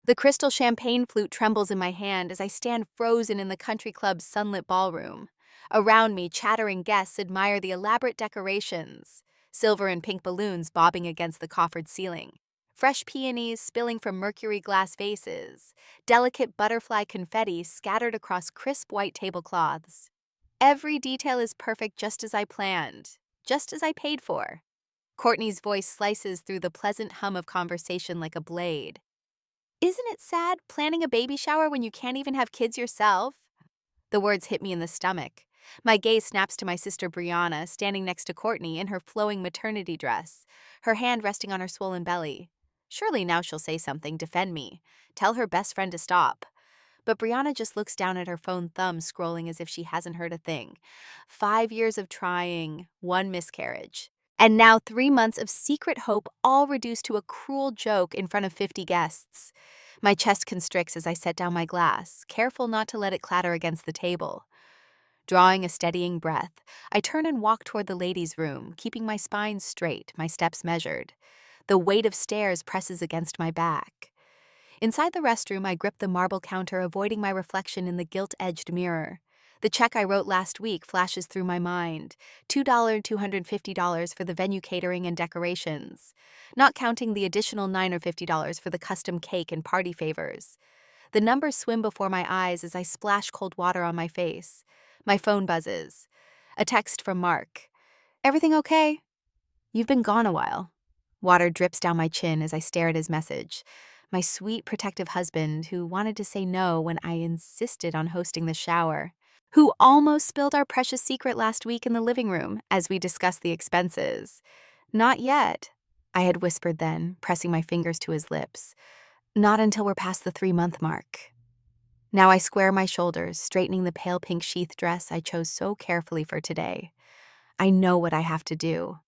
The crystal champagne flute trembles in my hand as I stand frozen in the country club's sunlit ballroom. Around me, chattering guests admire the elaborate decorations, silver and pink balloons bobbing against the coffered ceiling, fresh peonies spilling from mercury glass vases, delicate butterfly confetti scattered across crisp white tablecloths. Every detail is perfect just as I planned, just as I paid for. Courtney's voice slices through the pleasant hum of conversation like a blade. Isn't it sad planning a baby shower when you can't even have kids yourself? The words hit me in the stomach. My gaze snaps to my sister Brianna, standing next to Courtney in her flowing maternity dress, her hand resting on her swollen belly. Surely now she'll say something, defend me, tell her best friend to stop. But Brianna just looks down at her phone thumb, scrolling as if she hasn't heard a thing. 5 years of trying, one miscarriage. And now 3 months of secret hope, all reduced to a cruel joke in front of 50 guests. My chest constricts as I set down my glass, careful not to let it clatter against the table. Drawing a steadying breath, I turn and walk toward the ladies' room, keeping my spine straight, my steps measured. The weight of stairs presses against my back. Inside the restroom, I grip the marble counter, avoiding my reflection in the gilt-edged mirror. The check I wrote last week flashes through my mind. $250 for the venue catering and decorations, not counting the additional $9 or $50 for the custom cake and party favors. The numbers swim before my eyes as I splash cold water on my face. My phone buzzes. A text from Mark. Everything okay? You've been gone a while. Water drips down my chin as I stare at his message. My sweet, protective husband who wanted to say no when I insisted on hosting the shower, who almost spilled our precious secret last week in the living room as we discussed the expenses. Not yet, I had whispered then, pressing my fingers to his lips. Not until we're past the 3-month mark. Now I square my shoulders, straightening the pale pink sheath dress I chose so carefully for today. I know what I have to do.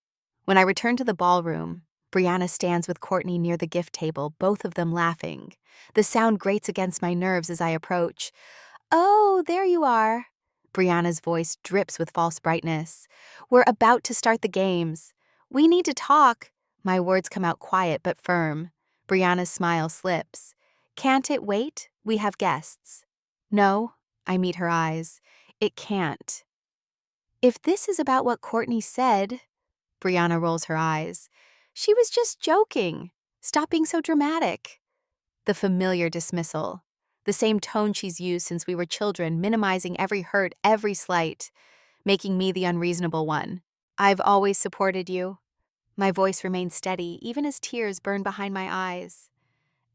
When I return to the ballroom, Brianna stands with Courtney near the gift table, both of them laughing. The sound grates against my nerves as I approach. Oh, there you are. Brianna's voice drips with false brightness. We're about to start the games. We need to talk. My words come out quiet but firm. Brianna's smile slips. Can't it wait? We have guests. No, I meet her eyes. It can't. If this is about what Courtney said, Brianna rolls her eyes. She was just joking. Stop being so dramatic. The familiar dismissal. The same tone she's used since we were children, minimizing every hurt, every slight, making me the unreasonable one. I've always supported you. My voice remains steady, even as tears burn behind my eyes.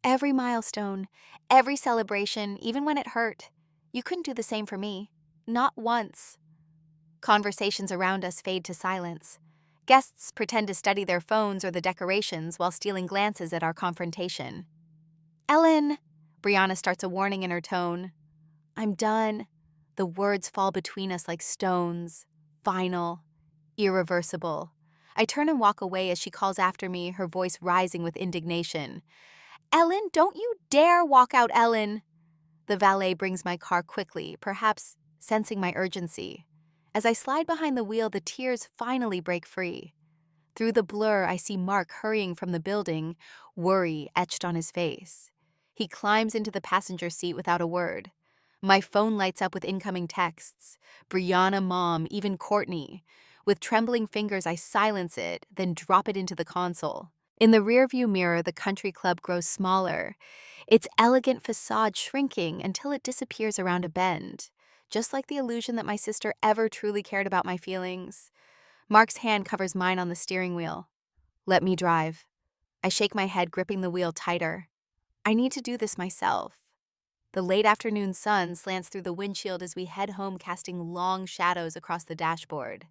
Every milestone, every celebration, even when it hurt. You couldn't do the same for me. Not once. Conversations around us fade to silence. Guests pretend to study their phones or the decorations while stealing glances at our confrontation. Ellen, Brianna starts a warning in her tone. I'm done. The words fall between us like stones. Final. Irreversible. I turn and walk away as she calls after me, her voice rising with indignation. Ellen, don't you dare walk out, Ellen. The valet brings my car quickly, perhaps sensing my urgency. As I slide behind the wheel, the tears finally break free. Through the blur, I see Mark hurrying from the building, worry etched on his face. He climbs into the passenger seat without a word. My phone lights up with incoming texts. Brianna, Mom, even Courtney. With trembling fingers, I silence it, then drop it into the console. In the rearview mirror, the country club grows smaller, its elegant facade shrinking until it disappears around a bend, just like the illusion that my sister ever truly cared about my feelings. Mark's hand covers mine on the steering wheel. Let me drive. I shake my head, gripping the wheel tighter. I need to do this myself. The late afternoon sun slants through the windshield as we head home, casting long shadows across the dashboard.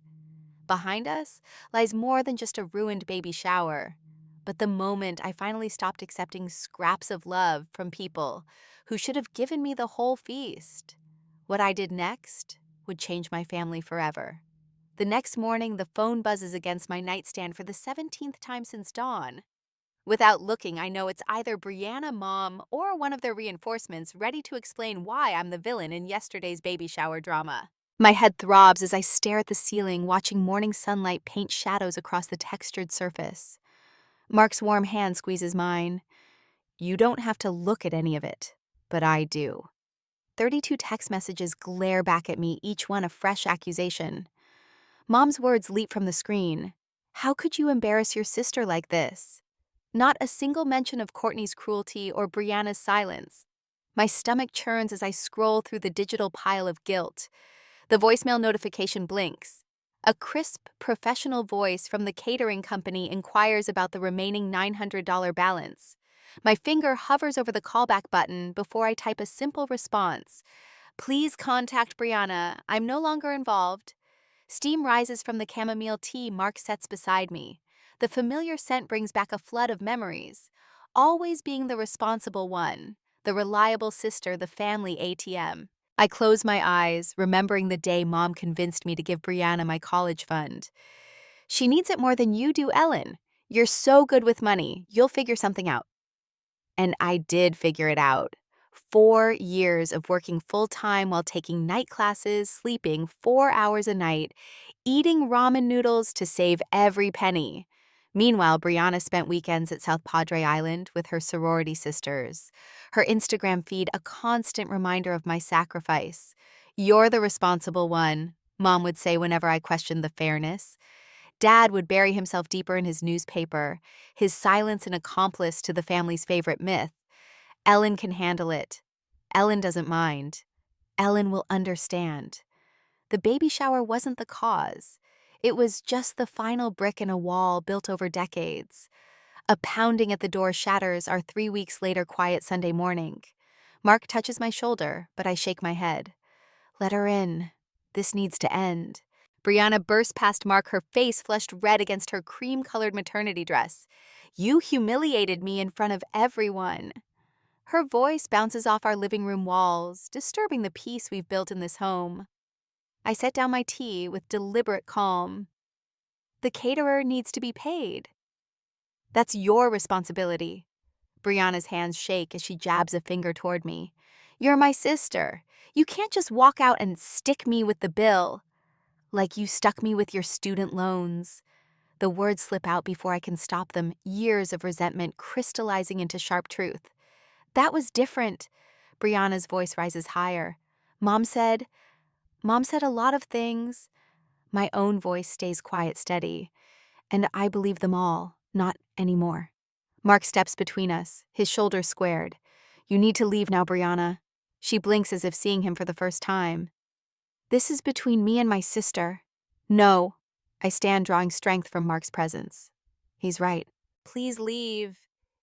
Behind us lies more than just a ruined baby shower, but the moment I finally stopped accepting scraps of love from people who should have given me the whole feast. What I did next would change my family forever. The next morning, the phone buzzes against my nightstand for the 17th time since dawn. Without looking, I know it's either Brianna, Mom, or one of their reinforcements ready to explain why I'm the villain in yesterday's baby shower drama. My head throbs as I stare at the ceiling, watching morning sunlight paint shadows across the textured surface. Mark's warm hand squeezes mine. You don't have to look at any of it, but I do. 32 text messages glare back at me, each one a fresh accusation. Mom's words leap from the screen. How could you embarrass your sister like this? Not a single mention of Courtney's cruelty or Brianna's silence. My stomach churns as I scroll through the digital pile of guilt. The voicemail notification blinks. A crisp, professional voice from the catering company inquires about the remaining $900 balance. My finger hovers over the callback button before I type a simple response. Please contact Brianna. I'm no longer involved. Steam rises from the chamomile tea Mark sets beside me. The familiar scent brings back a flood of memories. Always being the responsible one, the reliable sister, the family ATM. I close my eyes, remembering the day Mom convinced me to give Brianna my college fund. She needs it more than you do, Ellen. You're so good with money, you'll figure something out. And I did figure it out. 4 years of working full-time while taking night classes, sleeping 4 hours a night, eating ramen noodles to save every penny. Meanwhile, Brianna spent weekends at South Padre Island with her sorority sisters. Her Instagram feed a constant reminder of my sacrifice. You're the responsible one, Mom would say whenever I questioned the fairness. Dad would bury himself deeper in his newspaper, his silence an accomplice to the family's favorite myth. Ellen can handle it. Ellen doesn't mind. Ellen will understand. The baby shower wasn't the cause. It was just the final brick in a wall built over decades. A pounding at the door shatters our 3 weeks later quiet Sunday morning. Mark touches my shoulder, but I shake my head. Let her in. This needs to end. Brianna burst past Mark, her face flushed red against her cream-colored maternity dress. You humiliated me in front of everyone. Her voice bounces off our living room walls, disturbing the peace we've built in this home. I set down my tea with deliberate calm. The caterer needs to be paid. That's your responsibility. Brianna's hands shake as she jabs a finger toward me. You're my sister. You can't just walk out and stick me with the bill. Like you stuck me with your student loans. The words slip out before I can stop them, years of resentment crystallizing into sharp truth. That was different. Brianna's voice rises higher. Mom said a lot of things. My own voice stays quiet, steady. And I believe them all, not anymore. Mark steps between us, his shoulders squared. You need to leave now, Brianna. She blinks as if seeing him for the first time. This is between me and my sister. No. I stand, drawing strength from Mark's presence. He's right. Please leave.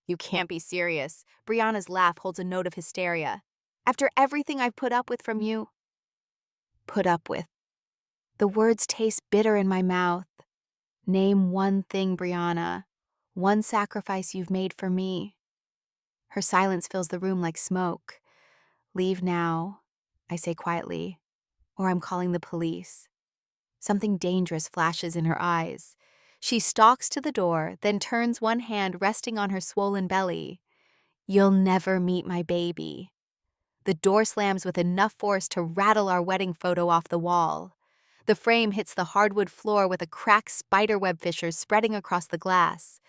You can't be serious. Brianna's laugh holds a note of hysteria. After everything I've put up with from you. Put up with. The words taste bitter in my mouth. Name one thing, Brianna. One sacrifice you've made for me. Her silence fills the room like smoke. Leave now, I say quietly, or I'm calling the police. Something dangerous flashes in her eyes. She stalks to the door, then turns one hand resting on her swollen belly. You'll never meet my baby. The door slams with enough force to rattle our wedding photo off the wall. The frame hits the hardwood floor with a cracked spiderweb fissure spreading across the glass.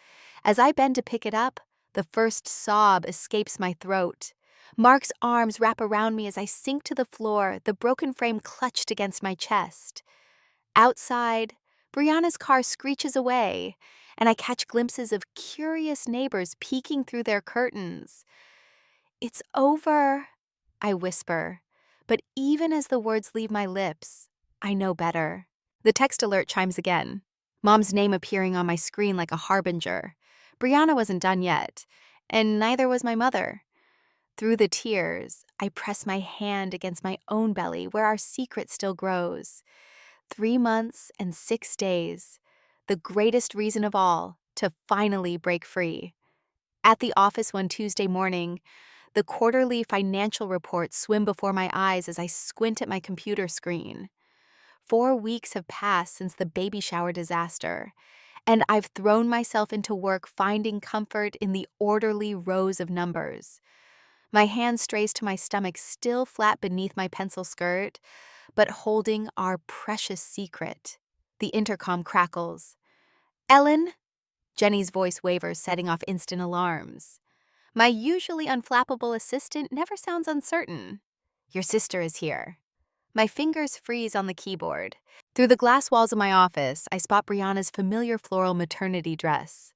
As I bend to pick it up, the first sob escapes my throat. Mark's arms wrap around me as I sink to the floor, the broken frame clutched against my chest. Outside, Brianna's car screeches away, and I catch glimpses of curious neighbors peeking through their curtains. It's over, I whisper, but even as the words leave my lips, I know better. The text alert chimes again, Mom's name appearing on my screen like a harbinger. Brianna wasn't done yet, and neither was my mother. Through the tears, I press my hand against my own belly where our secret still grows. 3 months and 6 days, the greatest reason of all to finally break free. At the office one Tuesday morning, the quarterly financial reports swim before my eyes as I squint at my computer screen. 4 weeks have passed since the baby shower disaster, and I've thrown myself into work finding comfort in the orderly rows of numbers. My hand strays to my stomach, still flat beneath my pencil skirt, but holding our precious secret. The intercom crackles. Ellen? Jenny's voice wavers, setting off instant alarms. My usually unflappable assistant never sounds uncertain. Your sister is here. My fingers freeze on the keyboard. Through the glass walls of my office, I spot Brianna's familiar floral maternity dress,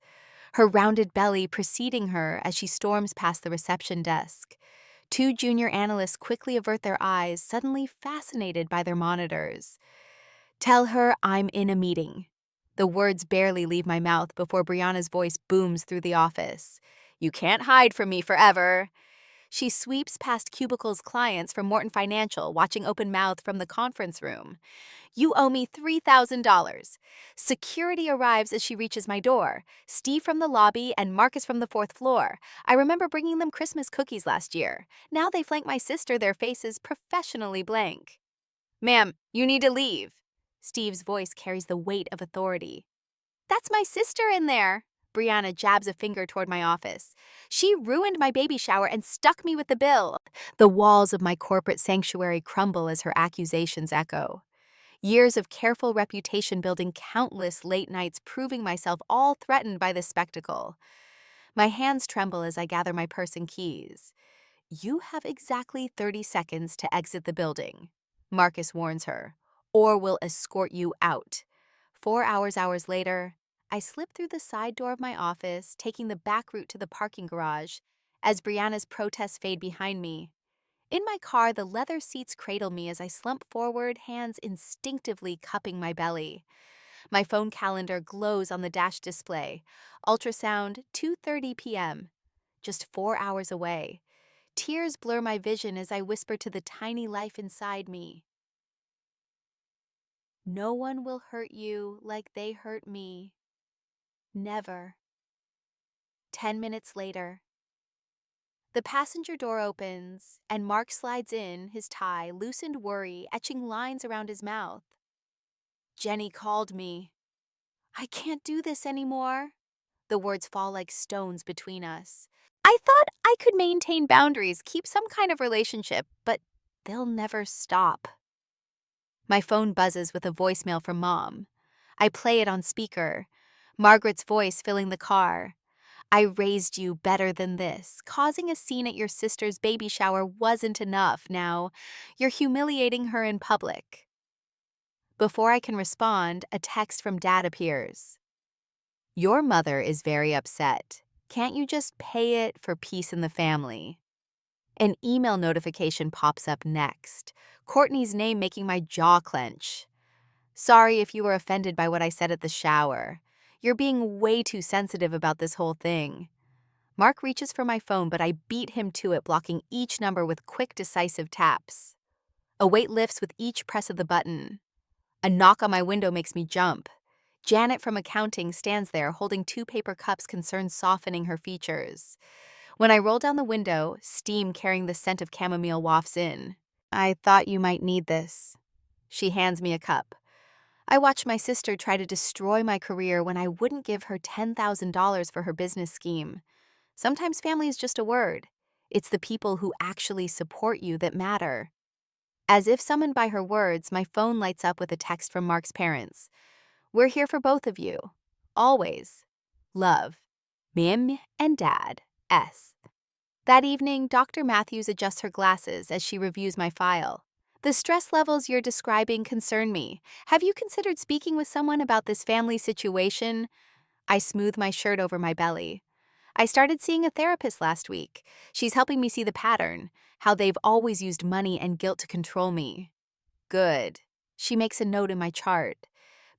her rounded belly preceding her as she storms past the reception desk. Two junior analysts quickly avert their eyes, suddenly fascinated by their monitors. Tell her I'm in a meeting. The words barely leave my mouth before Brianna's voice booms through the office. You can't hide from me forever. She sweeps past Cubicle's clients from Morton Financial, watching open-mouthed from the conference room. You owe me $3,000. Security arrives as she reaches my door. Steve from the lobby and Marcus from the fourth floor. I remember bringing them Christmas cookies last year. Now they flank my sister, their faces professionally blank. Ma'am, you need to leave. Steve's voice carries the weight of authority. That's my sister in there. Brianna jabs a finger toward my office. She ruined my baby shower and stuck me with the bill. The walls of my corporate sanctuary crumble as her accusations echo. Years of careful reputation building, countless late nights proving myself, all threatened by this spectacle. My hands tremble as I gather my purse and keys. You have exactly 30 seconds to exit the building, Marcus warns her, or we'll escort you out. 4 hours later, I slip through the side door of my office, taking the back route to the parking garage, as Brianna's protests fade behind me. In my car, the leather seats cradle me as I slump forward, hands instinctively cupping my belly. My phone calendar glows on the dash display. Ultrasound, 2:30 p.m. Just 4 hours away. Tears blur my vision as I whisper to the tiny life inside me. No one will hurt you like they hurt me. Never. 10 minutes later. The passenger door opens, and Mark slides in, his tie, loosened worry, etching lines around his mouth. Jenny called me. I can't do this anymore. The words fall like stones between us. I thought I could maintain boundaries, keep some kind of relationship, but they'll never stop. My phone buzzes with a voicemail from Mom. I play it on speaker, Margaret's voice filling the car. I raised you better than this. Causing a scene at your sister's baby shower wasn't enough. Now, you're humiliating her in public. Before I can respond, a text from Dad appears. Your mother is very upset. Can't you just pay it for peace in the family? An email notification pops up next. Courtney's name making my jaw clench. Sorry if you were offended by what I said at the shower. You're being way too sensitive about this whole thing. Mark reaches for my phone, but I beat him to it, blocking each number with quick, decisive taps. A weight lifts with each press of the button. A knock on my window makes me jump. Janet from accounting stands there, holding 2 paper cups, concern softening her features. When I roll down the window, steam carrying the scent of chamomile wafts in. I thought you might need this. She hands me a cup. I watched my sister try to destroy my career when I wouldn't give her $10,000 for her business scheme. Sometimes family is just a word. It's the people who actually support you that matter. As if summoned by her words, my phone lights up with a text from Mark's parents. We're here for both of you. Always. Love. Mim and Dad. S. That evening, Dr. Matthews adjusts her glasses as she reviews my file. The stress levels you're describing concern me. Have you considered speaking with someone about this family situation? I smooth my shirt over my belly. I started seeing a therapist last week. She's helping me see the pattern, how they've always used money and guilt to control me. Good. She makes a note in my chart.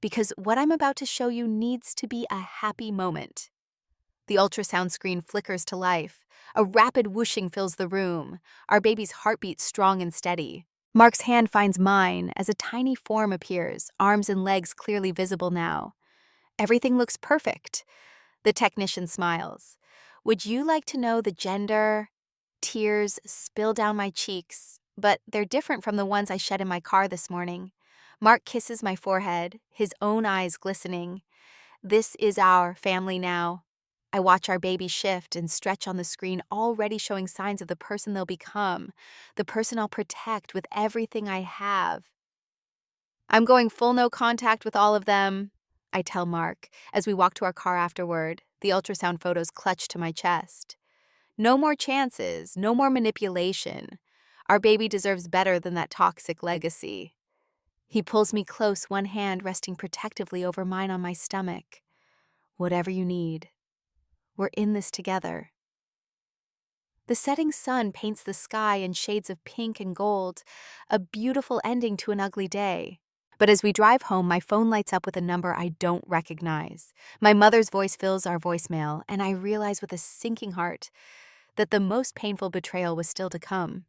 Because what I'm about to show you needs to be a happy moment. The ultrasound screen flickers to life. A rapid whooshing fills the room. Our baby's heartbeat strong and steady. Mark's hand finds mine as a tiny form appears, arms and legs clearly visible now. Everything looks perfect. The technician smiles. Would you like to know the gender? Tears spill down my cheeks, but they're different from the ones I shed in my car this morning. Mark kisses my forehead, his own eyes glistening. This is our family now. I watch our baby shift and stretch on the screen, already showing signs of the person they'll become, the person I'll protect with everything I have. I'm going full no contact with all of them, I tell Mark as we walk to our car afterward, the ultrasound photos clutched to my chest. No more chances, no more manipulation. Our baby deserves better than that toxic legacy. He pulls me close, one hand resting protectively over mine on my stomach. Whatever you need. We're in this together. The setting sun paints the sky in shades of pink and gold, a beautiful ending to an ugly day. But as we drive home, my phone lights up with a number I don't recognize. My mother's voice fills our voicemail, and I realize with a sinking heart that the most painful betrayal was still to come.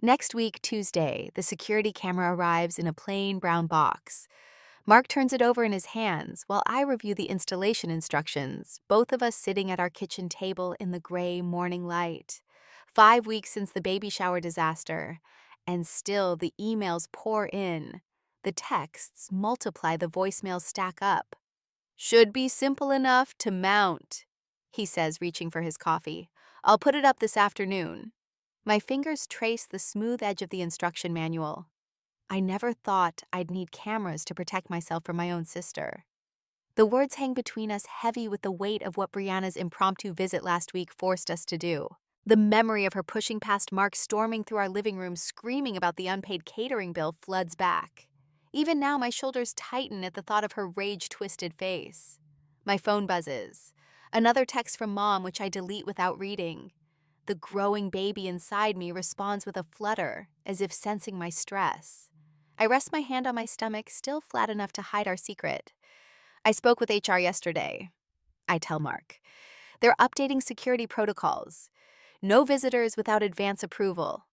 Next week, Tuesday, the security camera arrives in a plain brown box. Mark turns it over in his hands while I review the installation instructions, both of us sitting at our kitchen table in the gray morning light. 5 weeks since the baby shower disaster, and still the emails pour in. The texts multiply, the voicemails stack up. Should be simple enough to mount, he says, reaching for his coffee. I'll put it up this afternoon. My fingers trace the smooth edge of the instruction manual. I never thought I'd need cameras to protect myself from my own sister. The words hang between us, heavy with the weight of what Brianna's impromptu visit last week forced us to do. The memory of her pushing past Mark, storming through our living room, screaming about the unpaid catering bill floods back. Even now, my shoulders tighten at the thought of her rage-twisted face. My phone buzzes. Another text from Mom, which I delete without reading. The growing baby inside me responds with a flutter, as if sensing my stress. I rest my hand on my stomach, still flat enough to hide our secret. I spoke with HR yesterday, I tell Mark. They're updating security protocols. No visitors without advance approval.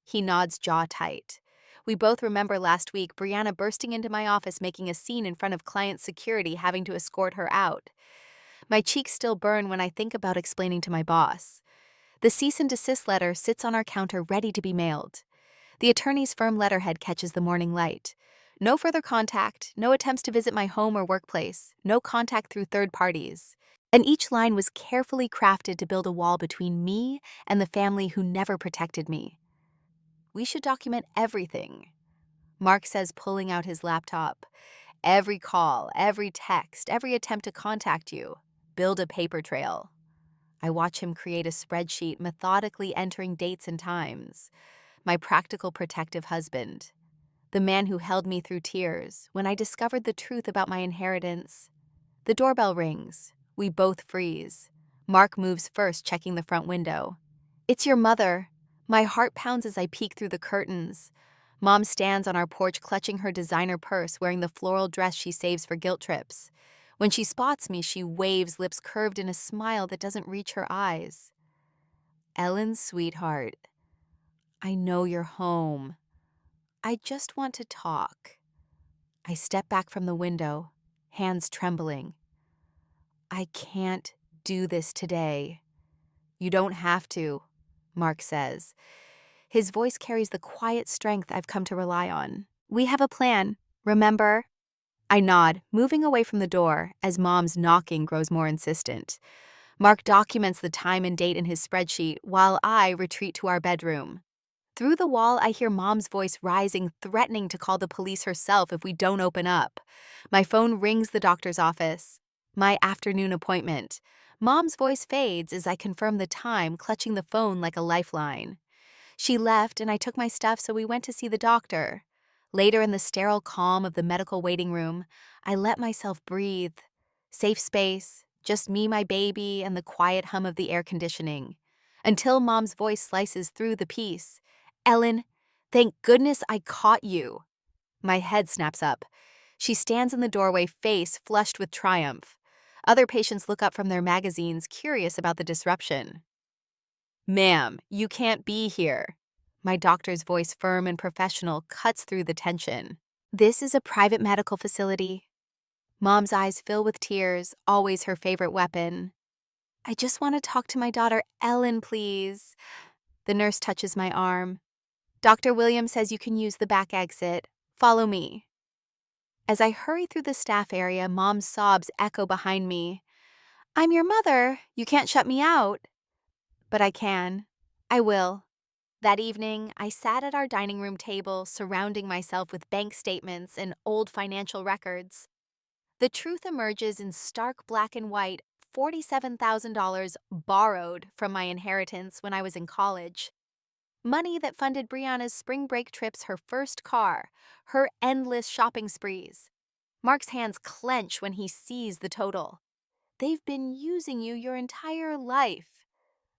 He nods, jaw tight. We both remember last week Brianna bursting into my office, making a scene in front of client security, having to escort her out. My cheeks still burn when I think about explaining to my boss. The cease and desist letter sits on our counter, ready to be mailed. The attorney's firm letterhead catches the morning light. No further contact, no attempts to visit my home or workplace, no contact through third parties. And each line was carefully crafted to build a wall between me and the family who never protected me. We should document everything, Mark says, pulling out his laptop. Every call, every text, every attempt to contact you. Build a paper trail. I watch him create a spreadsheet, methodically entering dates and times. My practical protective husband. The man who held me through tears when I discovered the truth about my inheritance. The doorbell rings. We both freeze. Mark moves first, checking the front window. It's your mother. My heart pounds as I peek through the curtains. Mom stands on our porch, clutching her designer purse, wearing the floral dress she saves for guilt trips. When she spots me, she waves, lips curved in a smile that doesn't reach her eyes. Ellen, sweetheart, I know you're home. I just want to talk. I step back from the window, hands trembling. I can't do this today. You don't have to, Mark says. His voice carries the quiet strength I've come to rely on. We have a plan, remember? I nod, moving away from the door as Mom's knocking grows more insistent. Mark documents the time and date in his spreadsheet while I retreat to our bedroom. Through the wall, I hear Mom's voice rising, threatening to call the police herself if we don't open up. My phone rings the doctor's office. My afternoon appointment. Mom's voice fades as I confirm the time, clutching the phone like a lifeline. She left and I took my stuff, so we went to see the doctor. Later, in the sterile calm of the medical waiting room, I let myself breathe. Safe space, just me, my baby, and the quiet hum of the air conditioning. Until Mom's voice slices through the peace. Ellen, thank goodness I caught you. My head snaps up. She stands in the doorway, face flushed with triumph. Other patients look up from their magazines, curious about the disruption. Ma'am, you can't be here. My doctor's voice, firm and professional, cuts through the tension. This is a private medical facility. Mom's eyes fill with tears, always her favorite weapon. I just want to talk to my daughter, Ellen, please. The nurse touches my arm. Dr. Williams says you can use the back exit. Follow me. As I hurry through the staff area, Mom's sobs echo behind me. I'm your mother. You can't shut me out. But I can. I will. That evening, I sat at our dining room table, surrounding myself with bank statements and old financial records. The truth emerges in stark black and white, $47,000 borrowed from my inheritance when I was in college. Money that funded Brianna's spring break trips, her first car, her endless shopping sprees. Mark's hands clench when he sees the total. They've been using you your entire life.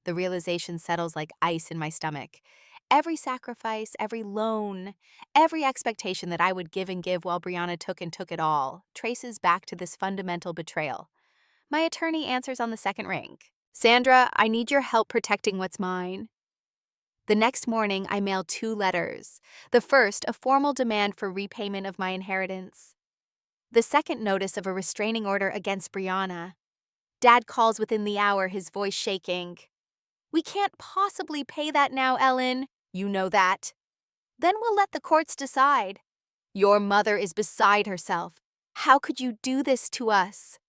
The realization settles like ice in my stomach. Every sacrifice, every loan, every expectation that I would give and give while Brianna took and took it all traces back to this fundamental betrayal. My attorney answers on the second ring. Sandra, I need your help protecting what's mine. The next morning, I mail 2 letters. The first, a formal demand for repayment of my inheritance. The second, notice of a restraining order against Brianna. Dad calls within the hour, his voice shaking. We can't possibly pay that now, Ellen. You know that. Then we'll let the courts decide. Your mother is beside herself. How could you do this to us?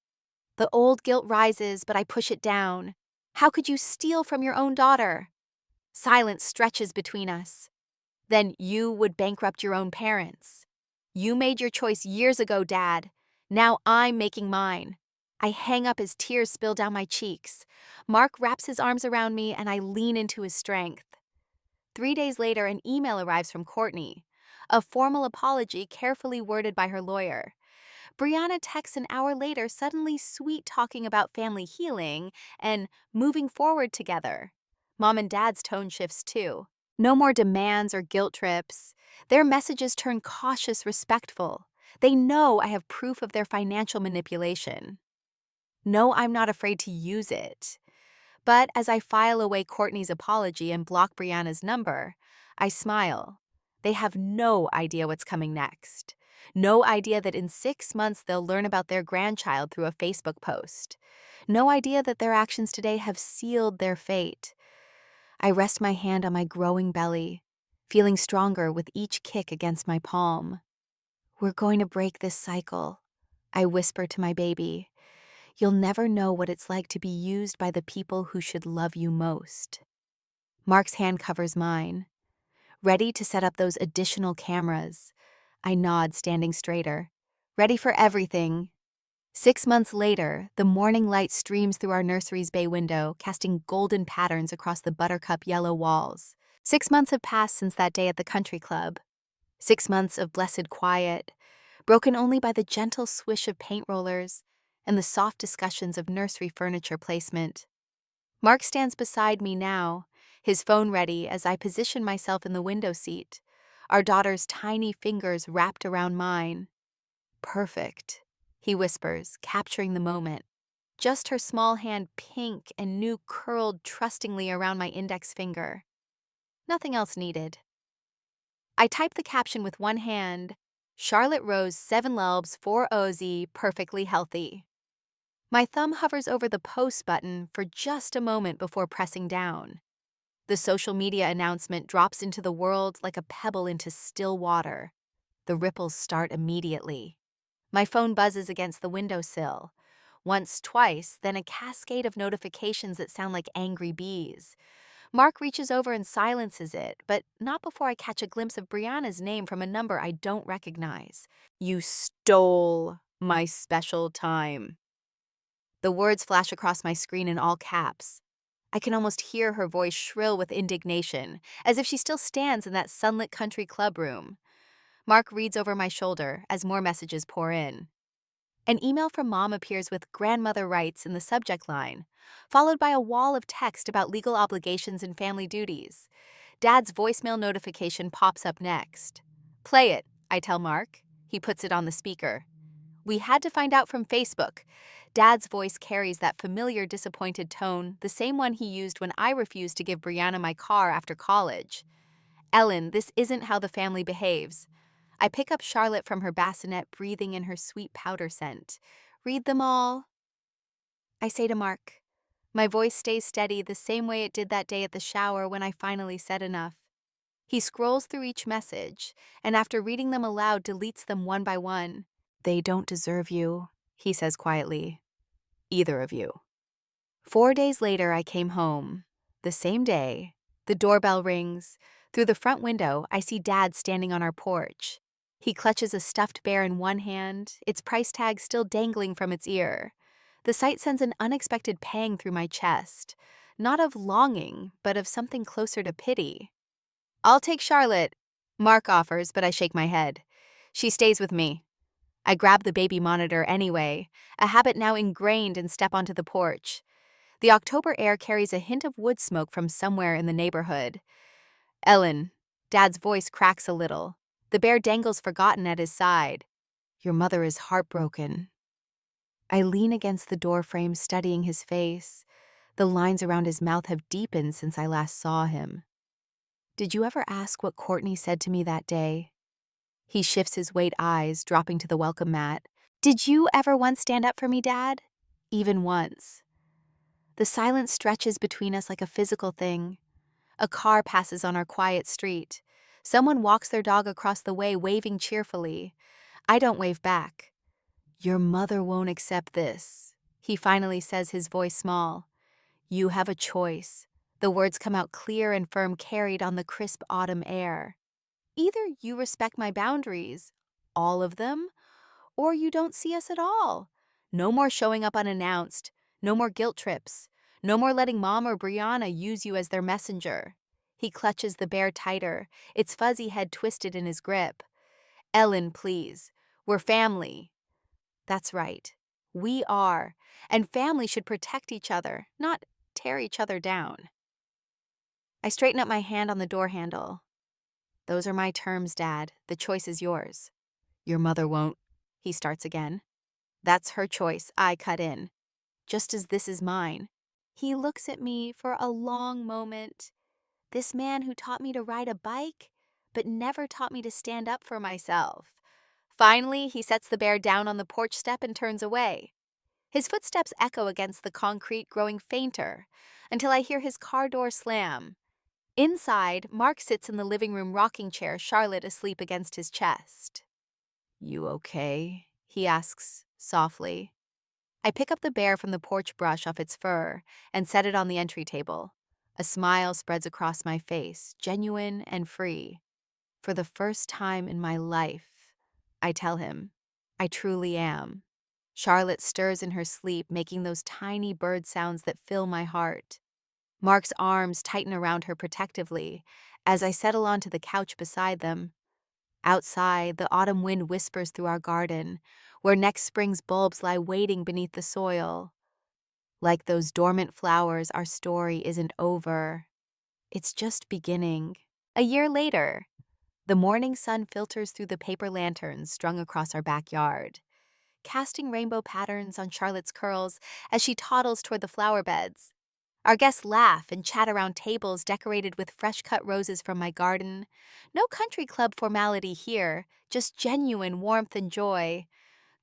The old guilt rises, but I push it down. How could you steal from your own daughter? Silence stretches between us. Then you would bankrupt your own parents. You made your choice years ago, Dad. Now I'm making mine. I hang up as tears spill down my cheeks. Mark wraps his arms around me and I lean into his strength. 3 days later, an email arrives from Courtney. A formal apology carefully worded by her lawyer. Brianna texts an hour later, suddenly sweet, talking about family healing and moving forward together. Mom and Dad's tone shifts too. No more demands or guilt trips. Their messages turn cautious, respectful. They know I have proof of their financial manipulation. No, I'm not afraid to use it. But as I file away Courtney's apology and block Brianna's number, I smile. They have no idea what's coming next. No idea that in 6 months they'll learn about their grandchild through a Facebook post. No idea that their actions today have sealed their fate. I rest my hand on my growing belly, feeling stronger with each kick against my palm. We're going to break this cycle, I whisper to my baby. You'll never know what it's like to be used by the people who should love you most. Mark's hand covers mine. Ready to set up those additional cameras. I nod, standing straighter. Ready for everything. 6 months later, the morning light streams through our nursery's bay window, casting golden patterns across the buttercup yellow walls. 6 months have passed since that day at the country club. 6 months of blessed quiet, broken only by the gentle swish of paint rollers and the soft discussions of nursery furniture placement. Mark stands beside me now, his phone ready as I position myself in the window seat, our daughter's tiny fingers wrapped around mine. Perfect, he whispers, capturing the moment. Just her small hand, pink and new, curled trustingly around my index finger. Nothing else needed. I type the caption with one hand. Charlotte Rose, 7 lubs, 4 OZ, perfectly healthy. My thumb hovers over the post button for just a moment before pressing down. The social media announcement drops into the world like a pebble into still water. The ripples start immediately. My phone buzzes against the windowsill. Once, twice, then a cascade of notifications that sound like angry bees. Mark reaches over and silences it, but not before I catch a glimpse of Brianna's name from a number I don't recognize. You stole my special time. The words flash across my screen in all caps. I can almost hear her voice shrill with indignation, as if she still stands in that sunlit country club room. Mark reads over my shoulder as more messages pour in. An email from Mom appears with "grandmother rights" in the subject line, followed by a wall of text about legal obligations and family duties. Dad's voicemail notification pops up next. Play it, I tell Mark. He puts it on the speaker. We had to find out from Facebook. Dad's voice carries that familiar disappointed tone, the same one he used when I refused to give Brianna my car after college. Ellen, this isn't how the family behaves. I pick up Charlotte from her bassinet, breathing in her sweet powder scent. Read them all, I say to Mark. My voice stays steady the same way it did that day at the shower when I finally said enough. He scrolls through each message, and after reading them aloud, deletes them one by one. They don't deserve you, he says quietly. Either of you. 4 days later, I came home. The same day, the doorbell rings. Through the front window, I see Dad standing on our porch. He clutches a stuffed bear in one hand, its price tag still dangling from its ear. The sight sends an unexpected pang through my chest, not of longing, but of something closer to pity. "I'll take Charlotte," Mark offers, but I shake my head. "She stays with me." I grab the baby monitor anyway, a habit now ingrained, and step onto the porch. The October air carries a hint of wood smoke from somewhere in the neighborhood. "Ellen," Dad's voice cracks a little. The bear dangles forgotten at his side. "Your mother is heartbroken." I lean against the door frame, studying his face. The lines around his mouth have deepened since I last saw him. "Did you ever ask what Courtney said to me that day?" He shifts his weight eyes, dropping to the welcome mat. "Did you ever once stand up for me, Dad?" Even once. The silence stretches between us like a physical thing. A car passes on our quiet street. Someone walks their dog across the way, waving cheerfully. I don't wave back. "Your mother won't accept this," he finally says, his voice small. "You have a choice." The words come out clear and firm, carried on the crisp autumn air. "Either you respect my boundaries, all of them, or you don't see us at all. No more showing up unannounced. No more guilt trips. No more letting Mom or Brianna use you as their messenger." He clutches the bear tighter, its fuzzy head twisted in his grip. "Ellen, please. We're family." That's right. We are. And family should protect each other, not tear each other down. I straighten up my hand on the door handle. "Those are my terms, Dad. The choice is yours." "Your mother won't," he starts again. "That's her choice," I cut in. "Just as this is mine." He looks at me for a long moment. This man who taught me to ride a bike, but never taught me to stand up for myself. Finally, he sets the bear down on the porch step and turns away. His footsteps echo against the concrete, growing fainter, until I hear his car door slam. Inside, Mark sits in the living room rocking chair, Charlotte asleep against his chest. "You okay?" he asks softly. I pick up the bear from the porch brush off its fur and set it on the entry table. A smile spreads across my face, genuine and free. "For the first time in my life," I tell him, "I truly am." Charlotte stirs in her sleep, making those tiny bird sounds that fill my heart. Mark's arms tighten around her protectively as I settle onto the couch beside them. Outside, the autumn wind whispers through our garden, where next spring's bulbs lie waiting beneath the soil. Like those dormant flowers, our story isn't over. It's just beginning. A year later, the morning sun filters through the paper lanterns strung across our backyard, casting rainbow patterns on Charlotte's curls as she toddles toward the flower beds. Our guests laugh and chat around tables decorated with fresh-cut roses from my garden. No country club formality here, just genuine warmth and joy.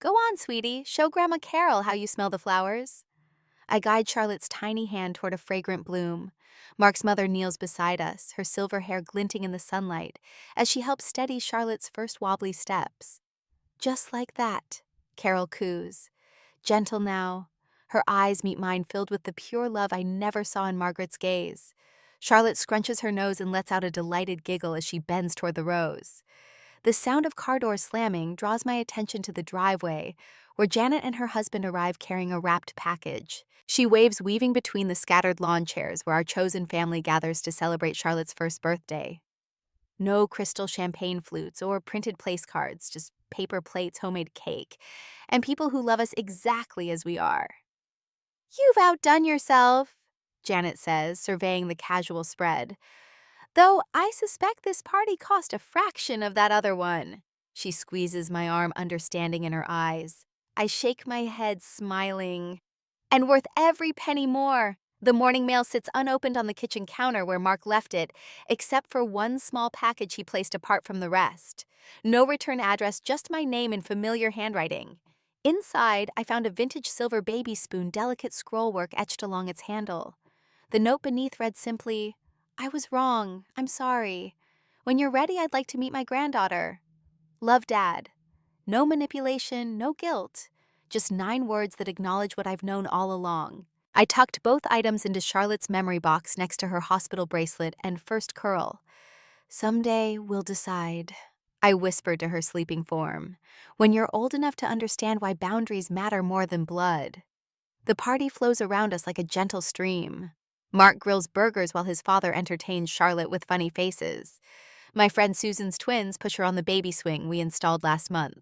"Go on, sweetie, show Grandma Carol how you smell the flowers." I guide Charlotte's tiny hand toward a fragrant bloom. Mark's mother kneels beside us, her silver hair glinting in the sunlight, as she helps steady Charlotte's first wobbly steps. "Just like that," Carol coos. Gentle now. Her eyes meet mine, filled with the pure love I never saw in Margaret's gaze. Charlotte scrunches her nose and lets out a delighted giggle as she bends toward the rose. The sound of car doors slamming draws my attention to the driveway, where Janet and her husband arrive carrying a wrapped package. She waves, weaving between the scattered lawn chairs where our chosen family gathers to celebrate Charlotte's first birthday. No crystal champagne flutes or printed place cards, just paper plates, homemade cake, and people who love us exactly as we are. "You've outdone yourself," Janet says, surveying the casual spread. "Though I suspect this party cost a fraction of that other one." She squeezes my arm, understanding in her eyes. I shake my head, smiling. "And worth every penny more." The morning mail sits unopened on the kitchen counter where Mark left it, except for one small package he placed apart from the rest. No return address, just my name in familiar handwriting. Inside, I found a vintage silver baby spoon, delicate scrollwork etched along its handle. The note beneath read simply, "I was wrong. I'm sorry. When you're ready, I'd like to meet my granddaughter. Love, Dad." No manipulation, no guilt. Just 9 words that acknowledge what I've known all along. I tucked both items into Charlotte's memory box next to her hospital bracelet and first curl. "Someday we'll decide," I whispered to her sleeping form, "when you're old enough to understand why boundaries matter more than blood." The party flows around us like a gentle stream. Mark grills burgers while his father entertains Charlotte with funny faces. My friend Susan's twins push her on the baby swing we installed last month.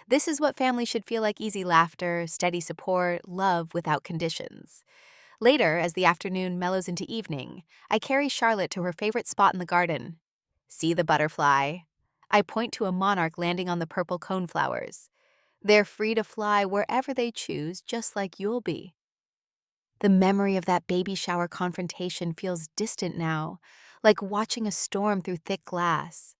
This is what family should feel like: easy laughter, steady support, love without conditions. Later, as the afternoon mellows into evening, I carry Charlotte to her favorite spot in the garden. See the butterfly? I point to a monarch landing on the purple coneflowers. They're free to fly wherever they choose, just like you'll be. The memory of that baby shower confrontation feels distant now, like watching a storm through thick glass.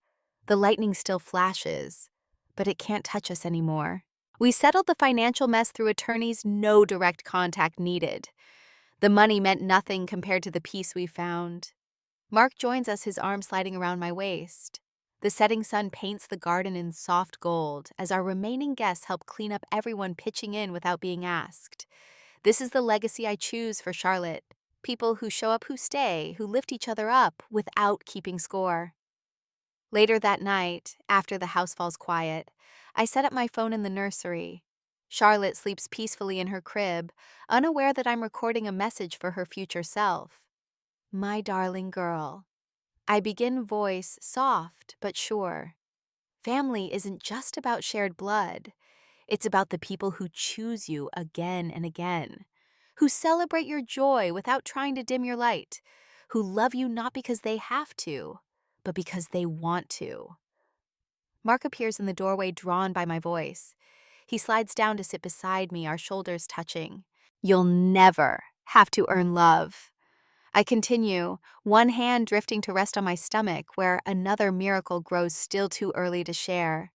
The lightning still flashes, but it can't touch us anymore. We settled the financial mess through attorneys, no direct contact needed. The money meant nothing compared to the peace we found. Mark joins us, his arm sliding around my waist. The setting sun paints the garden in soft gold as our remaining guests help clean up, everyone pitching in without being asked. This is the legacy I choose for Charlotte. People who show up, who stay, who lift each other up without keeping score. Later that night, after the house falls quiet, I set up my phone in the nursery. Charlotte sleeps peacefully in her crib, unaware that I'm recording a message for her future self. My darling girl. I begin, voice soft but sure. Family isn't just about shared blood. It's about the people who choose you again and again, who celebrate your joy without trying to dim your light, who love you not because they have to, but because they want to. Mark appears in the doorway, drawn by my voice. He slides down to sit beside me, our shoulders touching. You'll never have to earn love. I continue, one hand drifting to rest on my stomach, where another miracle grows still too early to share.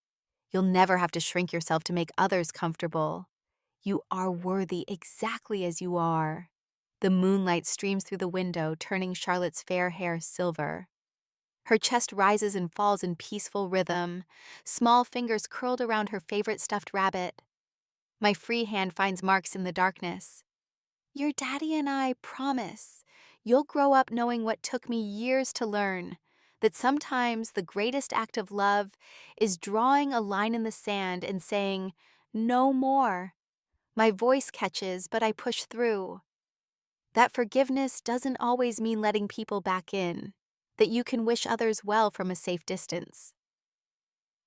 You'll never have to shrink yourself to make others comfortable. You are worthy exactly as you are. The moonlight streams through the window, turning Charlotte's fair hair silver. Her chest rises and falls in peaceful rhythm, small fingers curled around her favorite stuffed rabbit. My free hand finds Mark's in the darkness. Your daddy and I promise you'll grow up knowing what took me years to learn, that sometimes the greatest act of love is drawing a line in the sand and saying, no more. My voice catches, but I push through. That forgiveness doesn't always mean letting people back in, that you can wish others well from a safe distance.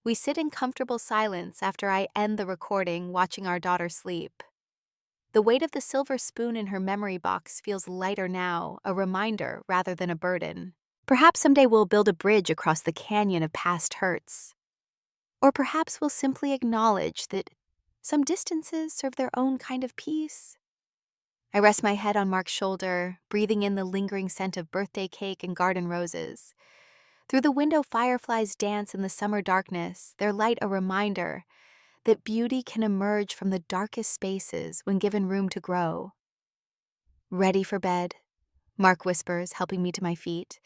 We sit in comfortable silence after I end the recording, watching our daughter sleep. The weight of the silver spoon in her memory box feels lighter now, a reminder rather than a burden. Perhaps someday we'll build a bridge across the canyon of past hurts. Or perhaps we'll simply acknowledge that some distances serve their own kind of peace. I rest my head on Mark's shoulder, breathing in the lingering scent of birthday cake and garden roses. Through the window, fireflies dance in the summer darkness, their light a reminder that beauty can emerge from the darkest spaces when given room to grow. Ready for bed? Mark whispers, helping me to my feet.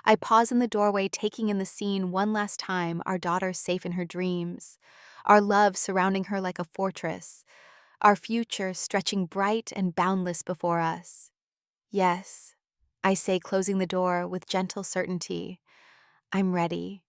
I pause in the doorway, taking in the scene one last time, our daughter safe in her dreams, our love surrounding her like a fortress, our future stretching bright and boundless before us. Yes, I say, closing the door with gentle certainty. I'm ready.